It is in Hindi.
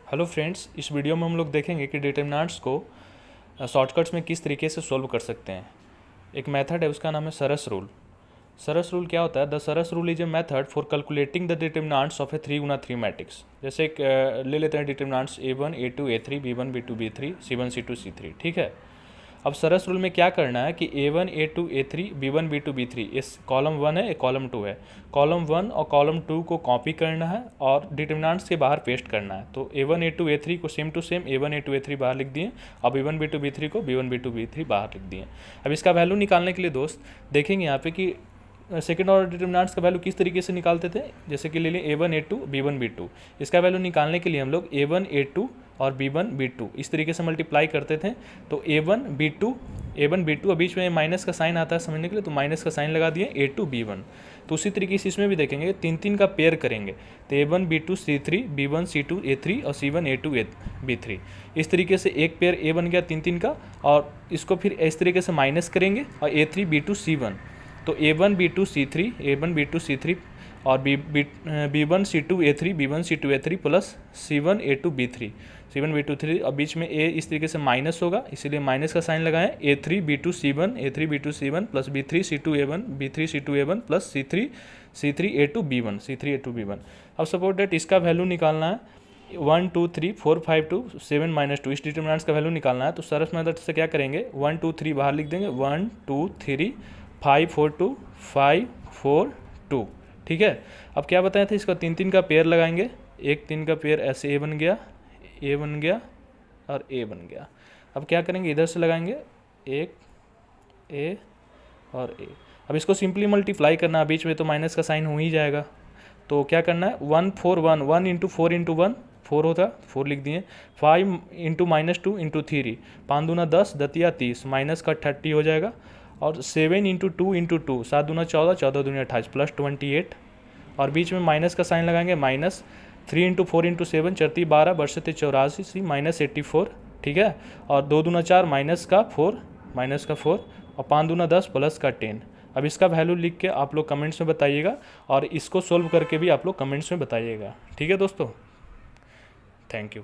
हेलो फ्रेंड्स, इस वीडियो में हम लोग देखेंगे कि डिटरमिनेंट्स को शॉर्टकट्स में किस तरीके से सॉल्व कर सकते हैं। एक मेथड है, उसका नाम है सरस रूल। सरस रूल क्या होता है? The Saras rule is a method for calculating the determinants of A 3x3 matrix. जैसे एक ले लेते हैं determinants A1 A2 A3 B1 B2 B3 C1 C2 C3। ठीक है। अब सरस रूल में क्या करना है कि A1 A2 A3 B1 B2 B3 इस कॉलम 1 है, एक कॉलम 2 है। कॉलम 1 और कॉलम 2 को कॉपी करना है और डिटरमिनेंट्स के बाहर पेस्ट करना है। तो A1 A2 A3 को same to same A1 A2 A3 बाहर लिख दिए और B1 B2 B3 को B1 B2 B3 बाहर लिख दिए। अब इसका वैल्यू निकालने के लिए दोस्त देखेंगे यहाँ पे कि सेकेंड ऑर्डर डिटरमिनेंट्स का वैल्यू किस तरीके से निकालते थे। जैसे कि ले लें A1 A2 B1 B2। इसका वैल्यू निकालने के लिए हम लोग A1 A2 और B1 B2 इस तरीके से मल्टीप्लाई करते थे। तो A1 B2 और बीच में माइनस का साइन आता है समझने के लिए, तो माइनस का साइन लगा दिए A2 B1। तो उसी तरीके से इसमें भी देखेंगे, तीन तीन का पेयर करेंगे। तो A1 B2 C3 B1 C2 A3 और C1 A2 B3। इस तरीके से एक पेयर A बन गया तीन तीन का, और इसको फिर इस तरीके से माइनस करेंगे और A3 B2 C1। तो A1 B2 C3 और B1 C2 A3 B1 C2 A3 plus C1 A2 B3 C1 B2 3 और बीच में A इस तरीके से माइनस होगा, इसीलिए माइनस का साइन लगाएं। A3 B2 C1 plus B3 C2 A1 plus C3 A2 B1। अब सपोज डेट इसका वैल्यू निकालना है 1 2 3 4 5 2 7 -2, इस डिटरमिनेंट्स का वैल्यू निकालना है। तो सरस मेथड से क्या करेंगे, 1 2 3 बाहर लिख देंगे, 1 2 3 5 4 2 5 4 2। ठीक है। अब क्या बताया था, इसका तीन तीन का पेयर लगाएंगे। एक तीन का पेयर ऐसे A बन गया और A बन गया। अब क्या करेंगे, इधर से लगाएंगे एक A और A। अब इसको सिंपली मल्टीप्लाई करना है, बीच में तो माइनस का साइन हो ही जाएगा। तो क्या करना है, 1 4 1 1 इंटू 4 इंटू 1 4 होता, 4 लिख दिए। 5 इंटू -2 इंटू 3 5 दूना 10 दतिया 30 माइनस का 30 हो जाएगा। और 7 इंटू 2 इंटू 2 7 दूना 14 14 दूनी 28 प्लस 28। और बीच में माइनस का साइन लगाएंगे, माइनस 3 इंटू 4 इंटू 7 चरती 12 बरसते 84 माइनस 84। ठीक है। और 2 दूना 4 माइनस का 4 और 5 दूना 10 प्लस का 10। अब इसका वैल्यू लिख के आप लोग कमेंट्स में बताइएगा, और इसको सोल्व करके भी आप लोग कमेंट्स में बताइएगा। ठीक है दोस्तों, थैंक यू।